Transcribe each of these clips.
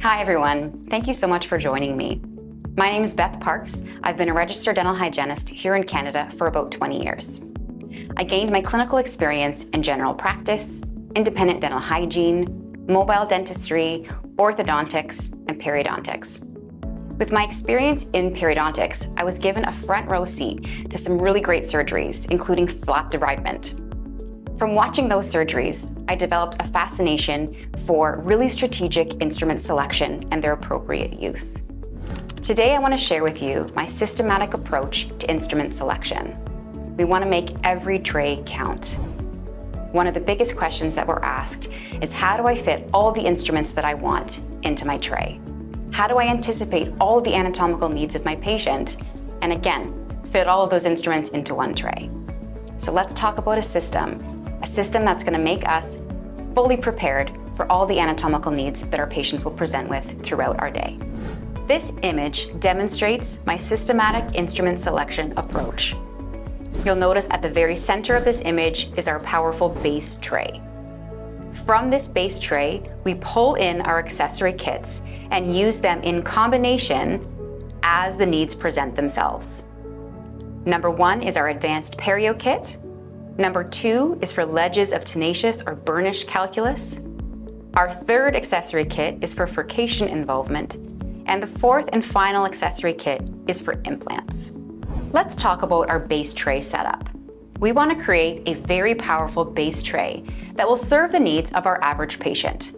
Hi everyone, thank you so much for joining me. My name is Beth Parkes. I've been a registered dental hygienist here in Canada for about 20 years. I gained my clinical experience in general practice, independent dental hygiene, mobile dentistry, orthodontics, and periodontics. With my experience in periodontics, I was given a front row seat to some really great surgeries, including flap debridement. From watching those surgeries, I developed a fascination for really strategic instrument selection and their appropriate use. Today, I want to share with you my systematic approach to instrument selection. We want to make every tray count. One of the biggest questions that we're asked is, how do I fit all the instruments that I want into my tray? How do I anticipate all the anatomical needs of my patient? And again, fit all of those instruments into one tray. So let's talk about a system that's going to make us fully prepared for all the anatomical needs that our patients will present with throughout our day. This image demonstrates my systematic instrument selection approach. You'll notice at the very center of this image is our powerful base tray. From this base tray, we pull in our accessory kits and use them in combination as the needs present themselves. Number 1 is our advanced perio kit. Number 2 is for ledges of Tenacious or burnished calculus. Our third accessory kit is for Furcation involvement. And the fourth and final accessory kit is for implants. Let's talk about our base tray setup. We want to create a very powerful base tray that will serve the needs of our average patient.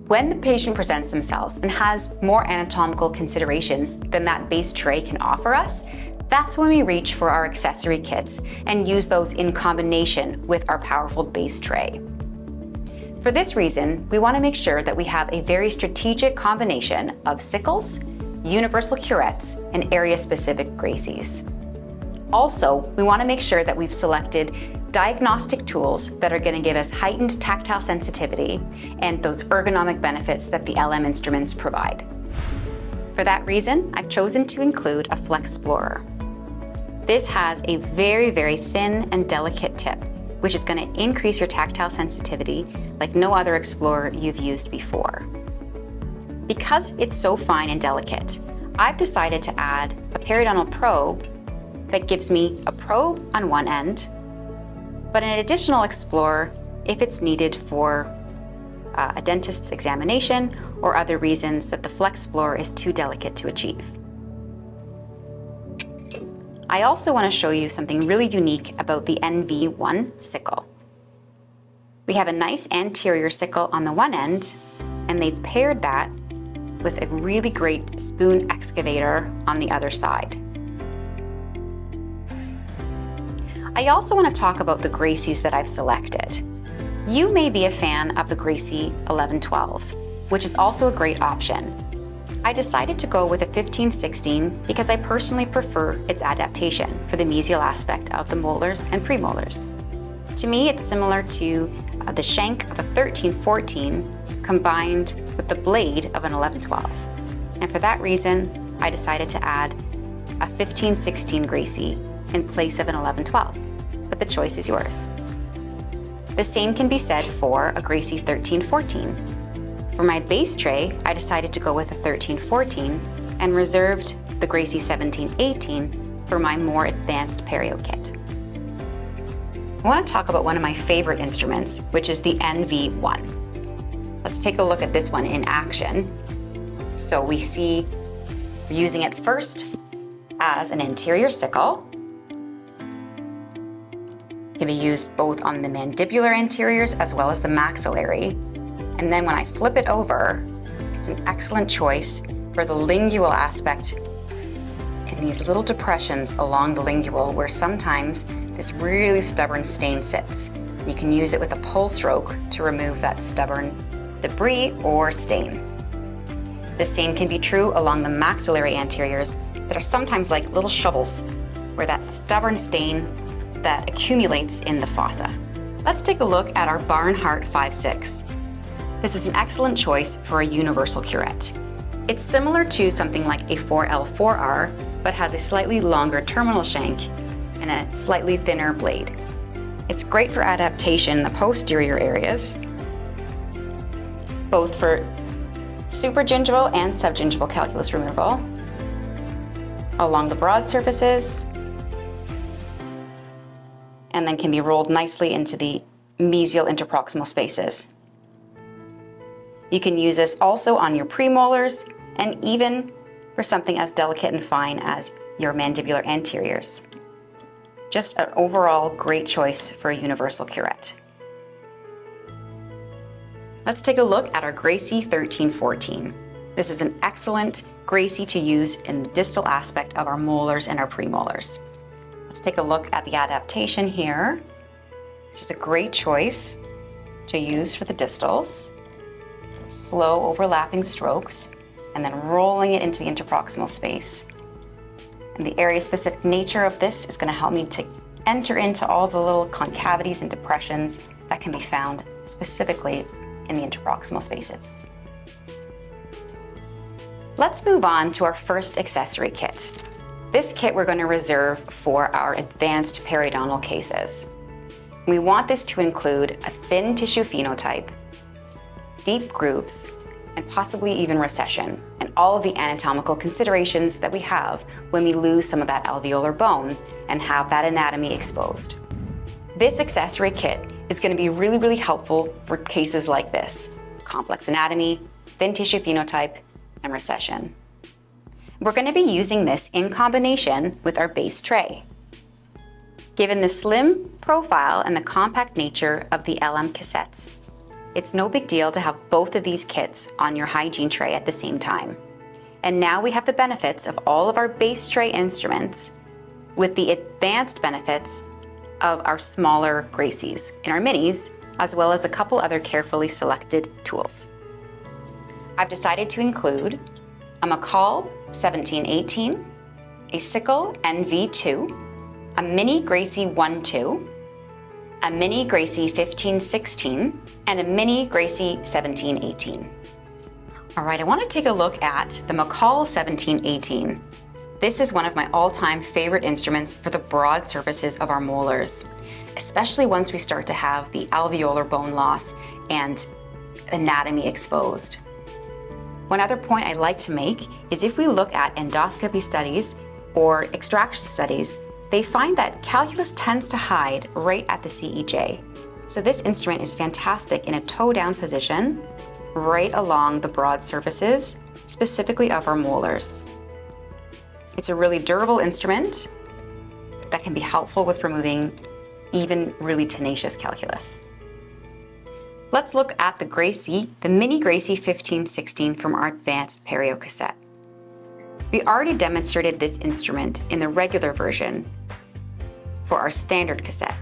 When the patient presents themselves and has more anatomical considerations than that base tray can offer us, that's when we reach for our accessory kits and use those in combination with our powerful base tray. For this reason, we want to make sure that we have a very strategic combination of sickles, universal curettes, and area-specific Gracies. Also, we want to make sure that we've selected diagnostic tools that are going to give us heightened tactile sensitivity and those ergonomic benefits that the LM instruments provide. For that reason, I've chosen to include a Flex Explorer. This has a very, very thin and delicate tip, which is going to increase your tactile sensitivity like no other Explorer you've used before. Because it's so fine and delicate, I've decided to add a periodontal probe that gives me a probe on one end, but an additional Explorer if it's needed for a dentist's examination or other reasons that the Flex Explorer is too delicate to achieve. I also want to show you something really unique about the NV1 sickle. We have a nice anterior sickle on the one end, and they've paired that with a really great spoon excavator on the other side. I also want to talk about the Gracies that I've selected. You may be a fan of the Gracie 1112, which is also a great option. I decided to go with a 1516 because I personally prefer its adaptation for the mesial aspect of the molars and premolars. To me, it's similar to the shank of a 1314 combined with the blade of an 1112. And for that reason, I decided to add a 1516 Gracie in place of an 1112, but the choice is yours. The same can be said for a Gracie 1314. For my base tray, I decided to go with a 1314 and reserved the Gracie 1718 for my more advanced perio kit. I want to talk about one of my favorite instruments, which is the NV1. Let's take a look at this one in action. So we see we're using it first as an anterior sickle. It can be used both on the mandibular anteriors as well as the maxillary. And then when I flip it over, it's an excellent choice for the lingual aspect and these little depressions along the lingual where sometimes this really stubborn stain sits. You can use it with a pull stroke to remove that stubborn debris or stain. The same can be true along the maxillary anteriors that are sometimes like little shovels where that stubborn stain that accumulates in the fossa. Let's take a look at our Barnhart 5.6. This is an excellent choice for a universal curette. It's similar to something like a 4L4R, but has a slightly longer terminal shank and a slightly thinner blade. It's great for adaptation in the posterior areas, both for Supragingival and subgingival calculus removal along the broad surfaces, and then can be rolled nicely into the mesial interproximal spaces. You can use this also on your premolars and even for something as delicate and fine as your mandibular anteriors. Just an overall great choice for a universal curette. Let's take a look at our Gracie 1314. This is an excellent Gracie to use in the distal aspect of our molars and our premolars. Let's take a look at the adaptation here. This is a great choice to use for the distals. Slow overlapping strokes and then rolling it into the interproximal space. And the area-specific nature of this is going to help me to enter into all the little concavities and depressions that can be found specifically in the interproximal spaces. Let's move on to our first accessory kit. This kit we're going to reserve for our advanced periodontal cases. We want this to include a thin tissue phenotype, deep grooves, and possibly even recession, and all of the anatomical considerations that we have when we lose some of that alveolar bone and have that anatomy exposed. This accessory kit is going to be really helpful for cases like this: complex anatomy, thin tissue phenotype, and recession. We're going to be using this in combination with our base tray. Given the slim profile and the compact nature of the LM cassettes, it's no big deal to have both of these kits on your hygiene tray at the same time. And now we have the benefits of all of our base tray instruments with the advanced benefits of our smaller Gracies in our minis, as well as a couple other carefully selected tools. I've decided to include a McCall 1718, a Sickle NV2, a mini Gracie 1-2, a mini Gracie 1516, and a mini Gracie 1718. All right, I want to take a look at the McCall 1718. This is one of my all-time favorite instruments for the broad surfaces of our molars, especially once we start to have the alveolar bone loss and anatomy exposed. One other point I'd like to make is if we look at endoscopy studies or extraction studies, they find that calculus tends to hide right at the CEJ. So this instrument is fantastic in a toe-down position, right along the broad surfaces, specifically of our molars. It's a really durable instrument that can be helpful with removing even really tenacious calculus. Let's look at the Gracie, the mini Gracie 1516 from our advanced perio cassette. We already demonstrated this instrument in the regular version for our standard cassette.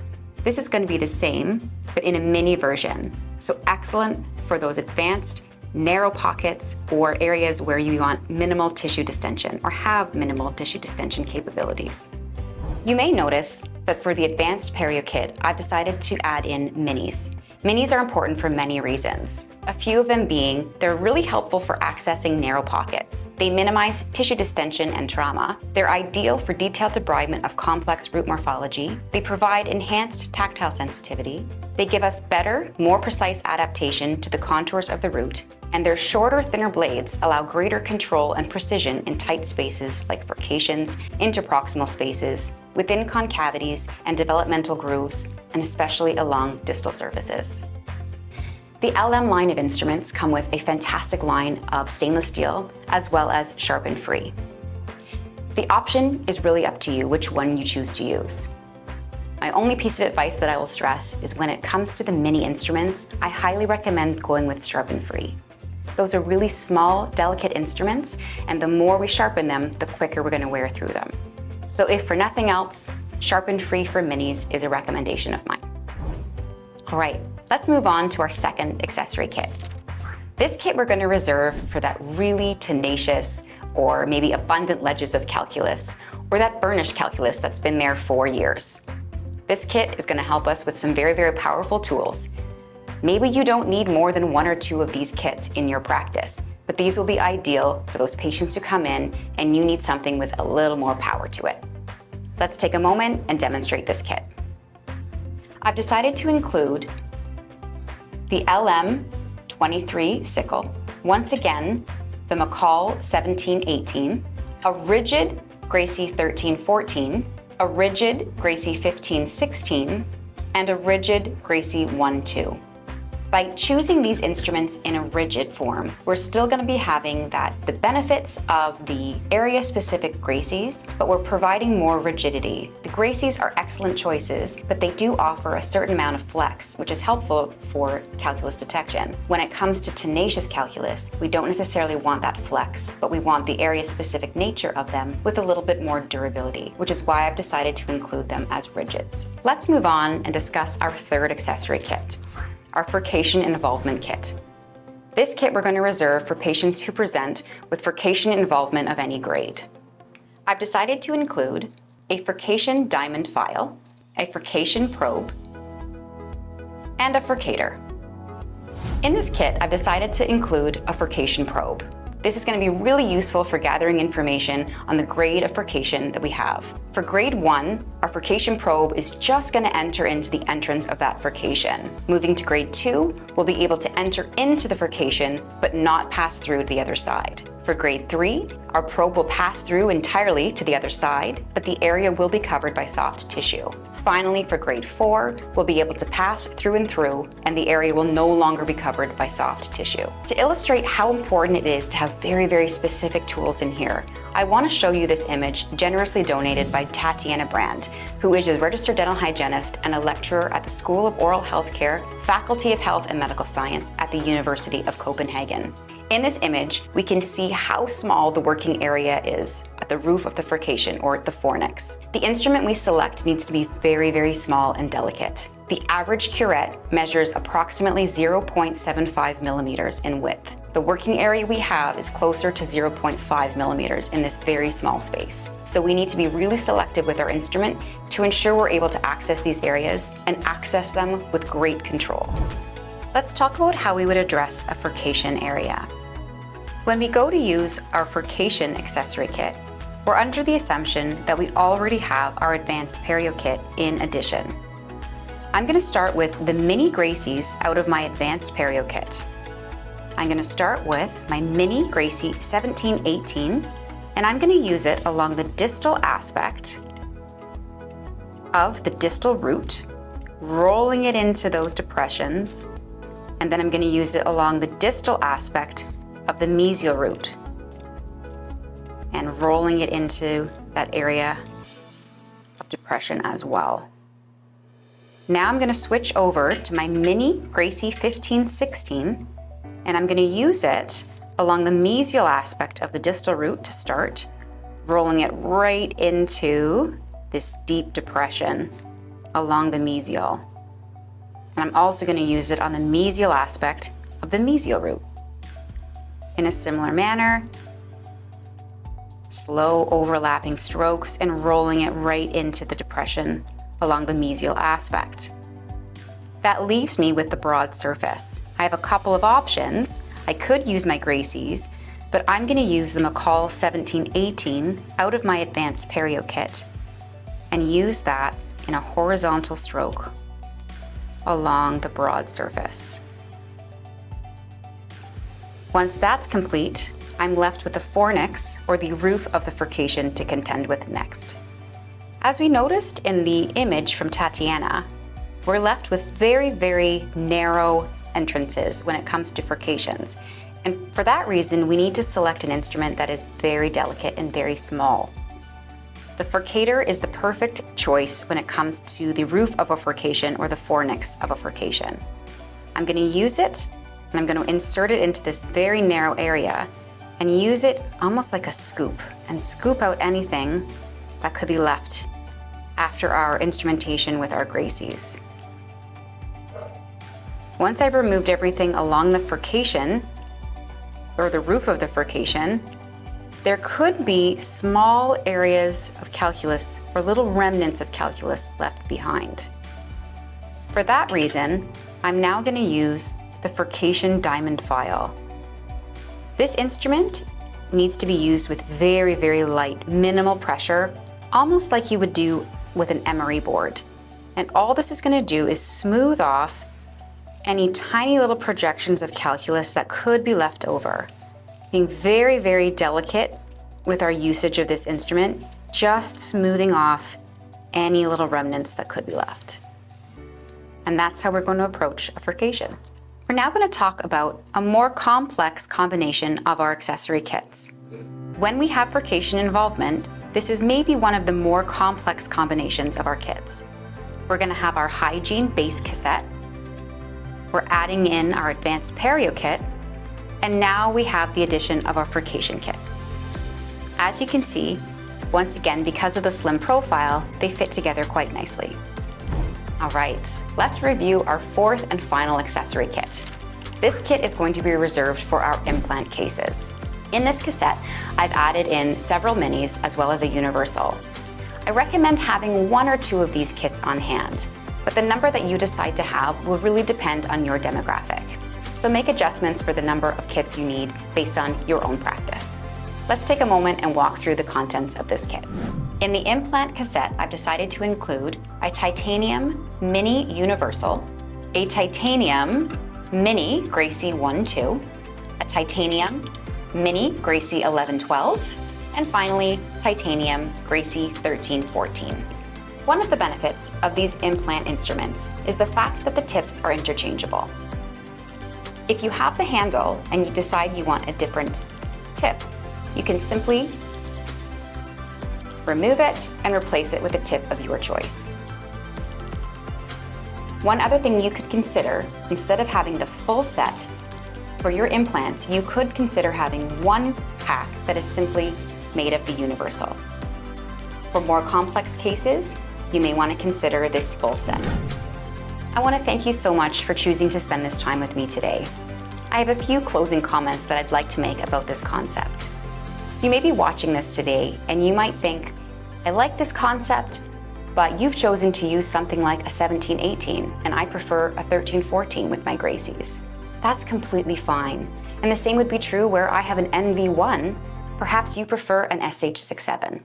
This is going to be the same, but in a mini version. So excellent for those advanced narrow pockets or areas where you want minimal tissue distension or have minimal tissue distension capabilities. You may notice that for the advanced perio kit, I've decided to add in minis. Minis are important for many reasons. A few of them being, they're really helpful for accessing narrow pockets. They minimize tissue distension and trauma. They're ideal for detailed debridement of complex root morphology. They provide enhanced tactile sensitivity. They give us better, more precise adaptation to the contours of the root. And their shorter, thinner blades allow greater control and precision in tight spaces like furcations, interproximal spaces, within concavities and developmental grooves, and especially along distal surfaces. The LM line of instruments come with a fantastic line of stainless steel as well as sharpen free. The option is really up to you which one you choose to use. My only piece of advice that I will stress is when it comes to the mini instruments, I highly recommend going with sharpen free. Those are really small, delicate instruments, and the more we sharpen them, the quicker we're going to wear through them. So if for nothing else, sharpen free for minis is a recommendation of mine. All right, let's move on to our second accessory kit. This kit we're going to reserve for that really tenacious or maybe abundant ledges of calculus or that burnished calculus that's been there for years. This kit is going to help us with some very powerful tools. Maybe you don't need more than one or two of these kits in your practice, but these will be ideal for those patients who come in and you need something with a little more power to it. Let's take a moment and demonstrate this kit. I've decided to include the LM23 sickle Once again, the McCall 1718, a rigid Gracie 1314, a rigid Gracie 1516, and a rigid Gracie 12. By choosing these instruments in a rigid form, we're still going to be having the benefits of the area-specific Gracies, but we're providing more rigidity. The Gracies are excellent choices, but they do offer a certain amount of flex, which is helpful for calculus detection. When it comes to Tenacious calculus, we don't necessarily want that flex, but we want the area-specific nature of them with a little bit more durability, which is why I've decided to include them as rigids. Let's move on and discuss our third accessory kit, our Furcation Involvement Kit. This kit we're going to reserve for patients who present with Furcation involvement of any grade. I've decided to include a Furcation diamond file, a Furcation probe, and a Furcator. In this kit, I've decided to include a Furcation probe. This is going to be really useful for gathering information on the grade of Furcation that we have. For grade 1, our Furcation probe is just going to enter into the entrance of that Furcation. Moving to grade 2, we'll be able to enter into the Furcation, but not pass through to the other side. For grade 3, our probe will pass through entirely to the other side, but the area will be covered by soft tissue. Finally, for grade 4, we'll be able to pass through and through, and the area will no longer be covered by soft tissue. To illustrate how important it is to have very, very specific tools in here, I want to show you this image generously donated by Tatiana Brand, who is a registered dental hygienist and a lecturer at the School of Oral Health Care, Faculty of Health and Medical Science at the University of Copenhagen. In this image, we can see how small the working area is at the roof of the Furcation, or the fornix. The instrument we select needs to be very, very small and delicate. The average curette measures approximately 0.75 millimeters in width. The working area we have is closer to 0.5 millimeters in this very small space. So we need to be really selective with our instrument to ensure we're able to access these areas and access them with great control. Let's talk about how we would address a Furcation area. When we go to use our Furcation accessory kit, we're under the assumption that we already have our advanced perio kit in addition. I'm going to start with the mini Gracies out of my advanced perio kit. I'm going to start with my mini Gracie 1718, and I'm going to use it along the distal aspect of the distal root, rolling it into those depressions, and then I'm going to use it along the distal aspect of the mesial root and rolling it into that area of depression as well. Now I'm going to switch over to my mini Gracie 1516, and I'm going to use it along the mesial aspect of the distal root to start, rolling it right into this deep depression along the mesial. And I'm also going to use it on the mesial aspect of the mesial root. In a similar manner, slow overlapping strokes and rolling it right into the depression along the mesial aspect. That leaves me with the broad surface. I have a couple of options. I could use my Gracies, but I'm going to use the McCall 1718 out of my advanced perio kit and use that in a horizontal stroke along the broad surface. Once that's complete, I'm left with the fornix, or the roof of the Furcation, to contend with next. As we noticed in the image from Tatiana, we're left with very, very narrow entrances when it comes to Furcations. And for that reason, we need to select an instrument that is very delicate and very small. The Furcator is the perfect choice when it comes to the roof of a Furcation or the fornix of a Furcation. I'm going to use it, and I'm going to insert it into this very narrow area and use it almost like a scoop, and scoop out anything that could be left after our instrumentation with our Gracies. Once I've removed everything along the Furcation, or the roof of the Furcation, there could be small areas of calculus or little remnants of calculus left behind. For that reason, I'm now going to use the Furcation diamond file. This instrument needs to be used with very, very light, minimal pressure, almost like you would do with an emery board. And all this is going to do is smooth off any tiny little projections of calculus that could be left over. Being very, very delicate with our usage of this instrument, just smoothing off any little remnants that could be left. And that's how we're going to approach a furcation. We're now going to talk about a more complex combination of our accessory kits. When we have furcation involvement, this is maybe one of the more complex combinations of our kits. We're going to have our hygiene base cassette. We're adding in our advanced perio kit, and now we have the addition of our furcation kit. As you can see, once again, because of the slim profile, they fit together quite nicely. All right, let's review our fourth and final accessory kit. This kit is going to be reserved for our implant cases. In this cassette, I've added in several minis as well as a universal. I recommend having one or two of these kits on hand, but the number that you decide to have will really depend on your demographic. So make adjustments for the number of kits you need based on your own practice. Let's take a moment and walk through the contents of this kit. In the implant cassette, I've decided to include a titanium mini universal, a titanium mini Gracie 1-2, a titanium mini Gracie 11-12, and finally, titanium Gracie 13-14. One of the benefits of these implant instruments is the fact that the tips are interchangeable. If you have the handle and you decide you want a different tip, you can simply remove it and replace it with a tip of your choice. One other thing you could consider, instead of having the full set for your implants, you could consider having one pack that is simply made of the universal. For more complex cases, you may want to consider this full set. I want to thank you so much for choosing to spend this time with me today. I have a few closing comments that I'd like to make about this concept. You may be watching this today and you might think, I like this concept, but you've chosen to use something like a 17-18 and I prefer a 13-14 with my Gracies. That's completely fine. And the same would be true where I have an NV1, perhaps you prefer an SH67.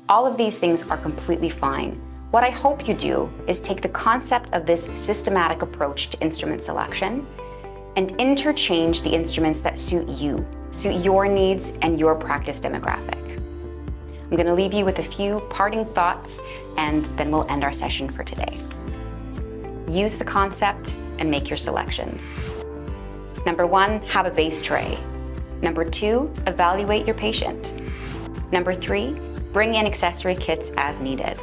All of these things are completely fine. What I hope you do is take the concept of this systematic approach to instrument selection and interchange the instruments that suit you, suit your needs and your practice demographic. I'm going to leave you with a few parting thoughts and then we'll end our session for today. Use the concept and make your selections. Number 1, have a base tray. Number 2, evaluate your patient. Number 3, bring in accessory kits as needed.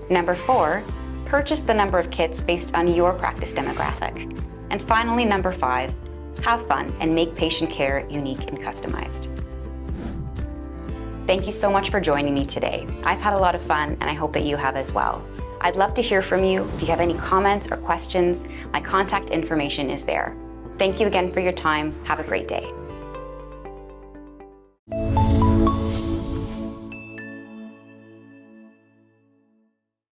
Number 4, purchase the number of kits based on your practice demographic. And finally, number 5, have fun and make patient care unique and customized. Thank you so much for joining me today. I've had a lot of fun and I hope that you have as well. I'd love to hear from you. If you have any comments or questions, my contact information is there. Thank you again for your time. Have a great day.